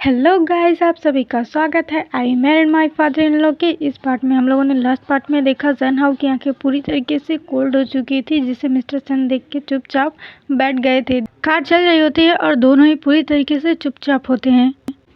Hello guys, आप सभी का स्वागत है I married my father in law के इस पार्ट में। हम लोगों ने लास्ट पार्ट में देखा जन हाउ की आंखें पूरी तरीके से कोल्ड हो चुकी थी, जिसे मिस्टर सन देख के चुपचाप बैठ गए थे। कार चल रही होती है और दोनों ही पूरी तरीके से चुपचाप होते हैं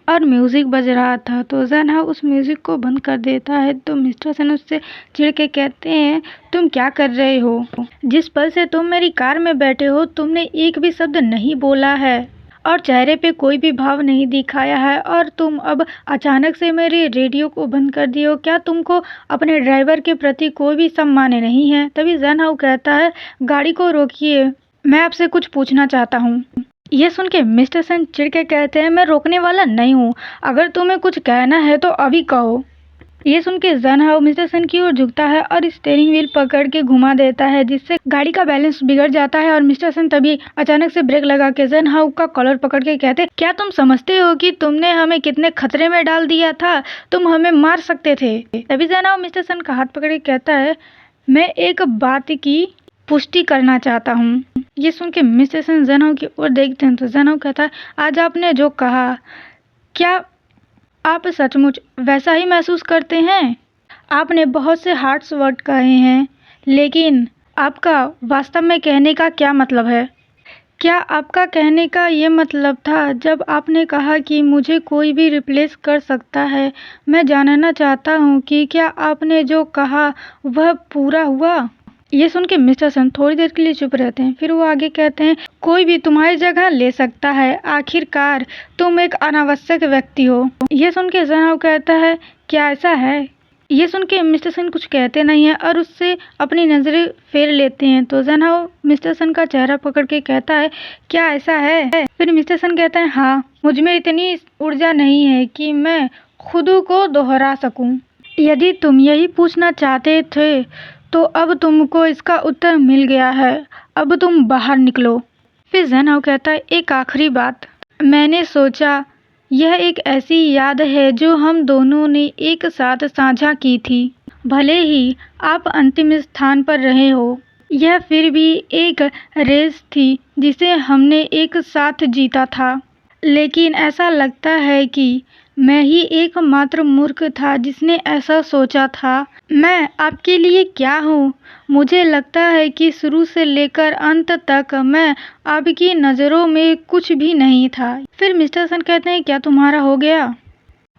और म्यूजिक बज रहा था, तो जन हाउ उस म्यूजिक को बंद कर देता है। तो मिस्टर सन उससे चिढ़ के कहते हैं, तुम क्या कर रहे हो? जिस पल से तुम मेरी कार में बैठे हो तुमने एक भी शब्द नहीं बोला है और चेहरे पे कोई भी भाव नहीं दिखाया है, और तुम अब अचानक से मेरे रेडियो को बंद कर दिए हो। क्या तुमको अपने ड्राइवर के प्रति कोई भी सम्मान नहीं है? तभी जन हाउ कहता है, गाड़ी को रोकिए, मैं आपसे कुछ पूछना चाहता हूँ। ये सुन के मिस्टर सन चिढ़ के कहते हैं, मैं रोकने वाला नहीं हूँ, अगर तुम्हें कुछ कहना है तो अभी कहो। ये सुन के जन हाउ मिस्टर सन की ओर झुकता है और स्टीयरिंग व्हील पकड़ के घुमा देता है, जिससे गाड़ी का बैलेंस बिगड़ जाता है। और मिस्टर सन तभी अचानक से ब्रेक लगा के जन हाउ का कॉलर पकड़ के कहते, क्या तुम समझते हो कि तुमने हमें कितने खतरे में डाल दिया था? तुम हमें मार सकते थे। तभी जन हाउ मिस्टर सन का हाथ पकड़ के कहता है, मैं एक बात की पुष्टि करना चाहता हूँ। ये सुन के मिस्टर सन जन हाउ की ओर देखते हैं तो जन हाउ कहता है, आज आपने जो कहा, क्या आप सचमुच वैसा ही महसूस करते हैं? आपने बहुत से हार्श वर्ड कहे हैं, लेकिन आपका वास्तव में कहने का क्या मतलब है? क्या आपका कहने का ये मतलब था जब आपने कहा कि मुझे कोई भी रिप्लेस कर सकता है? मैं जानना चाहता हूँ कि क्या आपने जो कहा वह पूरा हुआ? ये सुन के मिस्टर सन थोड़ी देर के लिए चुप रहते हैं, फिर वो आगे कहते हैं, कोई भी तुम्हारी जगह ले सकता है, आखिरकार तुम एक अनावश्यक व्यक्ति हो। ये सुन के जन हाउ कहता है, क्या ऐसा है? ये सुन के मिस्टर सन कुछ कहते नहीं है और उससे अपनी नज़रें फेर लेते हैं। तो जन हाउ मिस्टर सन का चेहरा पकड़ के कहता है, क्या ऐसा है? फिर मिस्टर सन कहता है, हाँ, मुझ में इतनी ऊर्जा नहीं है कि मैं खुद को दोहरा सकूं। यदि तुम यही पूछना चाहते थे तो अब तुमको इसका उत्तर मिल गया है, अब तुम बाहर निकलो। फिर जन हाउ कहता है, एक आखिरी बात, मैंने सोचा यह एक ऐसी याद है जो हम दोनों ने एक साथ साझा की थी। भले ही आप अंतिम स्थान पर रहे हो, यह फिर भी एक रेस थी जिसे हमने एक साथ जीता था। लेकिन ऐसा लगता है कि मैं ही एकमात्र मूर्ख था जिसने ऐसा सोचा था। मैं आपके लिए क्या हूँ? मुझे लगता है कि शुरू से लेकर अंत तक मैं आपकी नज़रों में कुछ भी नहीं था। फिर मिस्टर सन कहते हैं, क्या तुम्हारा हो गया?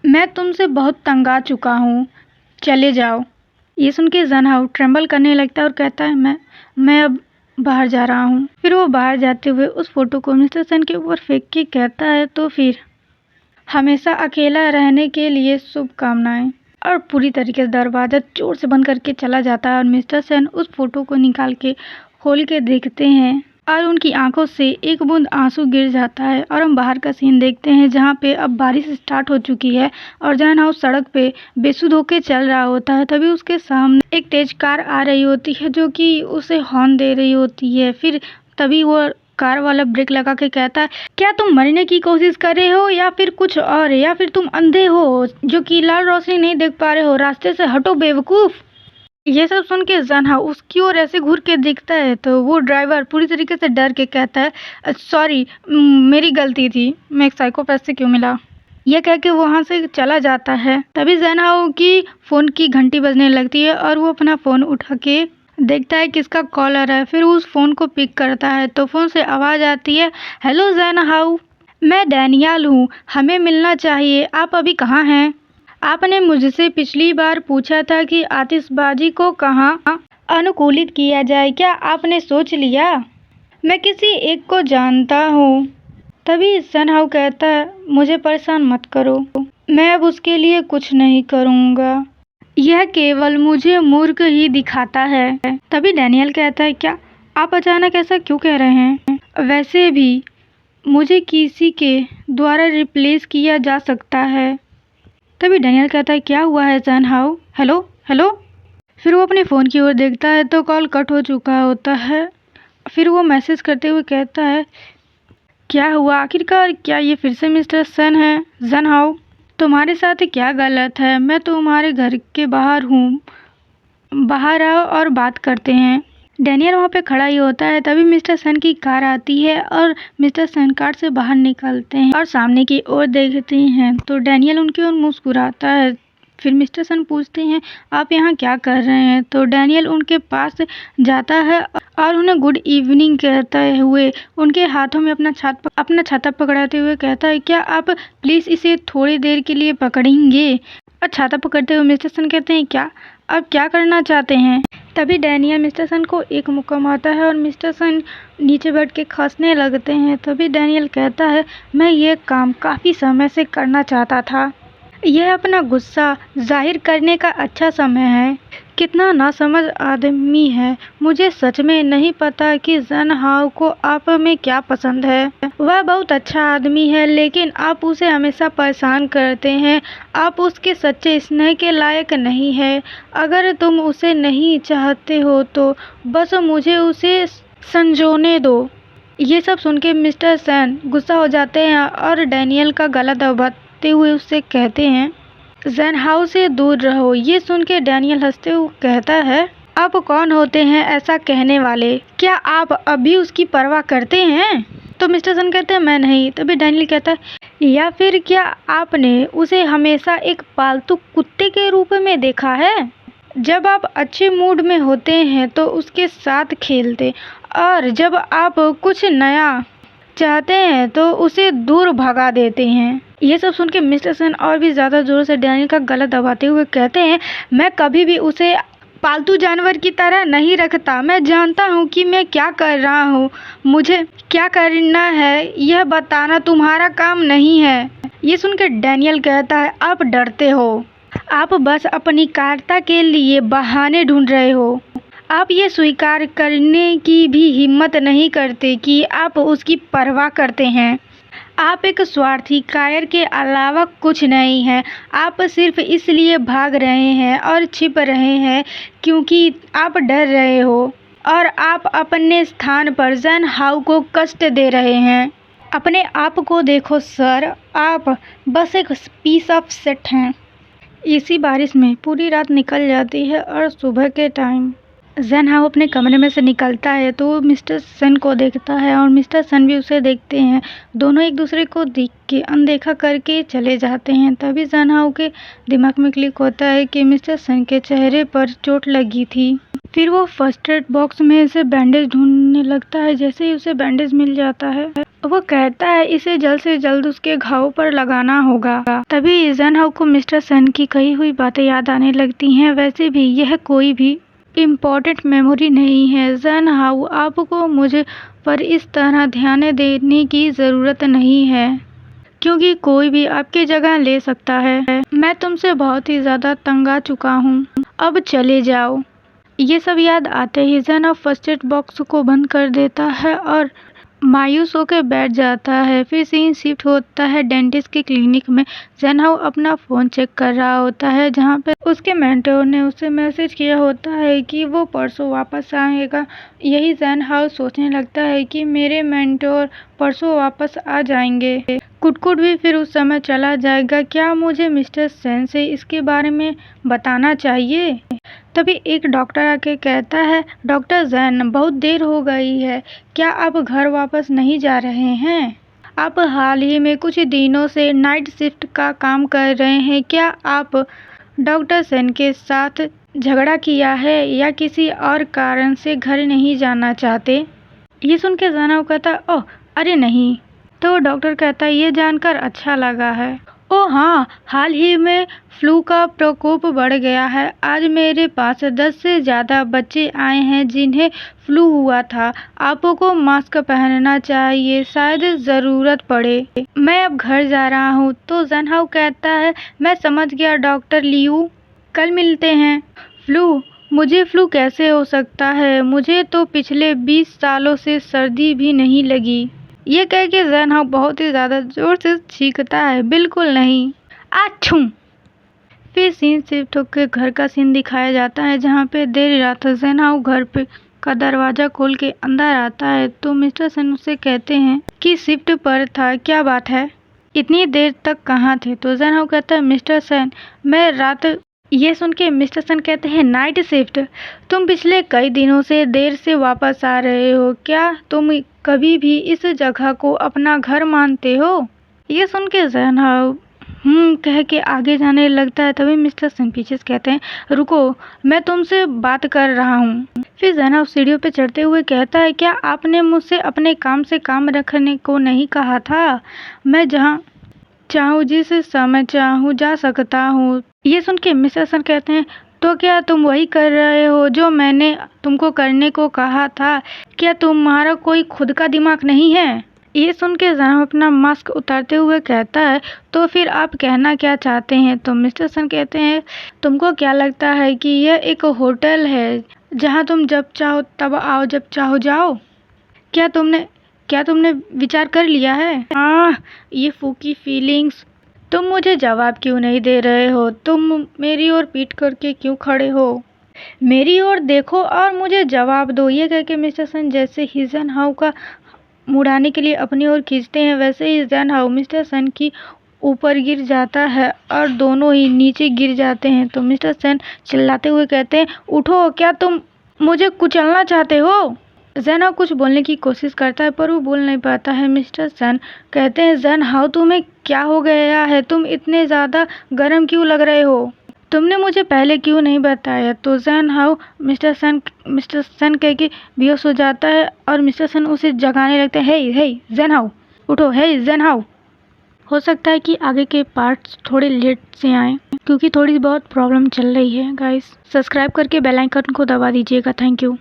मैं तुमसे बहुत तंग आ चुका हूँ, चले जाओ। ये सुन के जन हाउ ट्रेम्बल करने लगता है और कहता है, मैं अब बाहर जा रहा हूँ। फिर वो बाहर जाते हुए उस फोटो को मिस्टर सन के ऊपर फेंक के कहता है, तो फिर हमेशा अकेला रहने के लिए शुभकामनाएं। और पूरी तरीके से दरवाज़ा जोर से बंद करके चला जाता है और मिस्टर सन उस फोटो को निकाल के खोल के देखते हैं और उनकी आंखों से एक बूंद आंसू गिर जाता है। और हम बाहर का सीन देखते हैं जहाँ पे अब बारिश स्टार्ट हो चुकी है और जन हाउ सड़क पे बेसुध होके चल रहा होता है। तभी उसके सामने एक तेज कार आ रही होती है जो कि उसे हॉर्न दे रही होती है। फिर तभी वो कार वाला ब्रेक लगा के कहता है, क्या तुम मरने की कोशिश कर रहे हो या फिर कुछ और? या फिर तुम अंधे हो जो कि लाल रोशनी नहीं देख पा रहे हो? रास्ते से हटो बेवकूफ। ये सब सुन के जन हाउ उसकी ओर ऐसे घूर के दिखता है तो वो ड्राइवर पूरी तरीके से डर के कहता है, सॉरी, मेरी गलती थी, मैं एक साइकोपैथ से क्यों मिला। यह कह के वहाँ से चला जाता है। तभी जन हाउ की फ़ोन की घंटी बजने लगती है और वो अपना फ़ोन उठा के देखता है किसका कॉल आ रहा है। फिर उस फ़ोन को पिक करता है तो फ़ोन से आवाज़ आती है, हेलो जन हाउ, मैं डैनियल हूँ, हमें मिलना चाहिए, आप अभी कहाँ हैं? आपने मुझसे पिछली बार पूछा था कि आतिशबाजी को कहाँ अनुकूलित किया जाए, क्या आपने सोच लिया? मैं किसी एक को जानता हूँ। तभी जन हाउ कहता है, मुझे परेशान मत करो, मैं अब उसके लिए कुछ नहीं करूँगा, यह केवल मुझे मूर्ख ही दिखाता है। तभी डैनियल कहता है, क्या आप अचानक ऐसा क्यों कह रहे हैं? वैसे भी मुझे किसी के द्वारा रिप्लेस किया जा सकता है। तभी डैनियल कहता है, क्या हुआ है जन हाउ? Hello hello. फिर वो अपने फ़ोन की ओर देखता है तो कॉल कट हो चुका होता है। फिर वो मैसेज करते हुए कहता है, क्या हुआ आखिरकार? क्या ये फिर से मिस्टर सन है? जन हाउ, तुम्हारे साथ क्या गलत है? मैं तुम्हारे घर के बाहर हूँ, बाहर आओ और बात करते हैं। डैनियल वहाँ पे खड़ा ही होता है, तभी मिस्टर सन की कार आती है और मिस्टर सन कार से बाहर निकलते हैं और सामने की ओर देखते हैं तो डैनियल उनकी ओर मुस्कुराता है। फिर मिस्टर सन पूछते हैं आप यहाँ क्या कर रहे हैं, तो डैनियल उनके पास जाता है और उन्हें गुड इवनिंग कहते हुए उनके हाथों में अपना छाता पकड़ाते हुए कहता है क्या आप प्लीज़ इसे थोड़ी देर के लिए पकड़ेंगे। और छाता पकड़ते हुए मिस्टर सन कहते हैं क्या आप क्या करना चाहते हैं। तभी डैनियल मिस्टर सन को एक मुक्का मारता है और मिस्टर सन नीचे बैठ के खांसने लगते हैं। तभी डैनियल कहता है मैं ये काम काफ़ी समय से करना चाहता था, यह अपना गुस्सा जाहिर करने का अच्छा समय है। कितना नासमझ आदमी है, मुझे सच में नहीं पता कि जन हाउ को आप में क्या पसंद है। वह बहुत अच्छा आदमी है लेकिन आप उसे हमेशा परेशान करते हैं, आप उसके सच्चे स्नेह के लायक नहीं है। अगर तुम उसे नहीं चाहते हो तो बस मुझे उसे संजोने दो। ये सब सुन के मिस्टर सन गुस्सा हो जाते हैं और डैनियल का गला दबाते हुए उससे कहते हैं जन हाउ से दूर रहो। ये सुन के डैनियल हंसते हुए कहता है आप कौन होते हैं ऐसा कहने वाले, क्या आप अभी उसकी परवाह करते हैं। तो मिस्टर सन कहते हैं मैं नहीं। तभी डैनियल कहता है या फिर क्या आपने उसे हमेशा एक पालतू कुत्ते के रूप में देखा है। जब आप अच्छे मूड में होते हैं तो उसके साथ खेलते और जब आप कुछ नया चाहते हैं तो उसे दूर भगा देते हैं। ये सब सुन के मिस्टर सन और भी ज़्यादा जोर से डैनियल का गला दबाते हुए कहते हैं मैं कभी भी उसे पालतू जानवर की तरह नहीं रखता। मैं जानता हूँ कि मैं क्या कर रहा हूँ, मुझे क्या करना है यह बताना तुम्हारा काम नहीं है। ये सुन के डैनियल कहता है आप डरते हो, आप बस अपनी कायरता के लिए बहाने ढूंढ रहे हो। आप ये स्वीकार करने की भी हिम्मत नहीं करते कि आप उसकी परवाह करते हैं। आप एक स्वार्थी कायर के अलावा कुछ नहीं हैं। आप सिर्फ इसलिए भाग रहे हैं और छिप रहे हैं क्योंकि आप डर रहे हो और आप अपने स्थान पर जन हाउ को कष्ट दे रहे हैं। अपने आप को देखो सर, आप बस एक पीस ऑफ शिट हैं। इसी बारिश में पूरी रात निकल जाती है और सुबह के टाइम जन हाउ अपने कमरे में से निकलता है तो वो मिस्टर सन को देखता है और मिस्टर सन भी उसे देखते हैं। दोनों एक दूसरे को देख के अनदेखा करके चले जाते हैं। तभी जन हाउ के दिमाग में क्लिक होता है कि मिस्टर सन के चेहरे पर चोट लगी थी। फिर वो फर्स्ट एड बॉक्स में से बैंडेज ढूंढने लगता है। जैसे ही उसे बैंडेज मिल जाता है वो कहता है इसे जल्द से जल्द उसके घाव पर लगाना होगा। तभी जन हाउ को मिस्टर सन की कही हुई बातें याद आने लगती हैं। वैसे भी यह कोई भी इम्पोर्टेंट मेमोरी नहीं है। जन हाउ आपको मुझे पर इस तरह ध्यान देने की ज़रूरत नहीं है क्योंकि कोई भी आपकी जगह ले सकता है। मैं तुमसे बहुत ही ज़्यादा तंग आ चुका हूँ, अब चले जाओ। ये सब याद आते ही जन हाउ फर्स्ट एड बॉक्स को बंद कर देता है और मायूस होकर बैठ जाता है। फिर सीन शिफ्ट होता है डेंटिस्ट के क्लिनिक में। जन हाउ अपना फ़ोन चेक कर रहा होता है जहाँ पे उसके मेंटोर ने उसे मैसेज किया होता है कि वो परसों वापस आएगा। यही जन हाउ सोचने लगता है कि मेरे मेंटोर परसों वापस आ जाएंगे। कुटकुट भी फिर उस समय चला जाएगा। क्या मुझे मिस्टर सेन से इसके बारे में बताना चाहिए। तभी एक डॉक्टर आके कहता है डॉक्टर जैन बहुत देर हो गई है, क्या आप घर वापस नहीं जा रहे हैं। आप हाल ही में कुछ दिनों से नाइट शिफ्ट का काम कर रहे हैं, क्या आप डॉक्टर सेन के साथ झगड़ा किया है या किसी और कारण से घर नहीं जाना चाहते। ये सुन के जैन कहता ओह अरे नहीं। तो डॉक्टर कहता है ये जानकर अच्छा लगा है। ओ हाँ, हाल ही में फ्लू का प्रकोप बढ़ गया है। आज मेरे पास 10 से ज़्यादा बच्चे आए हैं जिन्हें फ्लू हुआ था। आपको मास्क पहनना चाहिए, शायद ज़रूरत पड़े। मैं अब घर जा रहा हूँ। तो जन हाउ कहता है मैं समझ गया डॉक्टर लियू, कल मिलते हैं। मुझे फ्लू कैसे हो सकता है, मुझे तो पिछले 20 सालों से सर्दी भी नहीं लगी। ये कह के जन हाउ बहुत ही ज़्यादा जोर से चीखता है बिल्कुल नहीं, आछू। फिर सीन शिफ्ट होकर घर का सीन दिखाया जाता है जहाँ पे देर रात जन हाउ घर पे का दरवाज़ा खोल के अंदर आता है तो मिस्टर सन उससे कहते हैं कि शिफ्ट पर था, क्या बात है, इतनी देर तक कहाँ थे। तो जन हाउ कहता है मिस्टर सन मैं रात ये सुन के मिस्टर सन कहते हैं नाइट शिफ्ट, तुम पिछले कई दिनों से देर से वापस आ रहे हो, क्या तुम कभी भी इस जगह को अपना घर मानते हो? ये सुन के जैन हाउ कह के आगे जाने लगता है। तभी मिस्टर सन पीछे से कहते हैं रुको, मैं तुमसे बात कर रहा हूँ। फिर जैन हाउ सीढ़ियों पे चढ़ते हुए कहता है क्या आपने मुझसे अपने काम से काम रखने को नहीं कहा था? मैं जहाँ चाहूँ जिस समय चाहूँ जा सकता हूँ। ये सुन के मिस्टर सन कहते हैं तो क्या तुम वही कर रहे हो जो मैंने तुमको करने को कहा था? क्या तुम्हारा कोई खुद का दिमाग नहीं है? ये सुन के जैन हाउ अपना मास्क उतारते हुए कहता है तो फिर आप कहना क्या चाहते हैं? तो मिस्टर सन कहते हैं तुमको क्या लगता है कि यह एक होटल है जहाँ तुम जब चाहो तब आओ, जब चाहो जाओ? क्या तुमने विचार कर लिया है? ये फूकी फीलिंग्स। तुम मुझे जवाब क्यों नहीं दे रहे हो? तुम मेरी ओर पीठ करके क्यों खड़े हो? मेरी ओर देखो और मुझे जवाब दो। ये कह के मिस्टर सन जैसे ही जैन हाउ का मुड़ाने के लिए अपनी ओर खींचते हैं वैसे ही जैन हाउ मिस्टर सन की ऊपर गिर जाता है और दोनों ही नीचे गिर जाते हैं। तो मिस्टर सन चिल्लाते हुए कहते हैं उठो, क्या तुम मुझे कुचलना चाहते हो? जैन हाउ कुछ बोलने की कोशिश करता है पर वो बोल नहीं पाता है। मिस्टर सन कहते हैं जैन हाउ तुम्हें क्या हो गया है? तुम इतने ज़्यादा गर्म क्यों लग रहे हो? तुमने मुझे पहले क्यों नहीं बताया? तो जैन हाउ मिस्टर सन कह के बेहोश हो जाता है और मिस्टर सन उसे जगाने लगते हैं हे जैन हाउ उठो, हे जैन हाउ। हो सकता है कि आगे के पार्ट्स थोड़े लेट से आएँ क्योंकि थोड़ी बहुत प्रॉब्लम चल रही है। गाइस सब्सक्राइब करके बेल आइकन को दबा दीजिएगा। Thank you.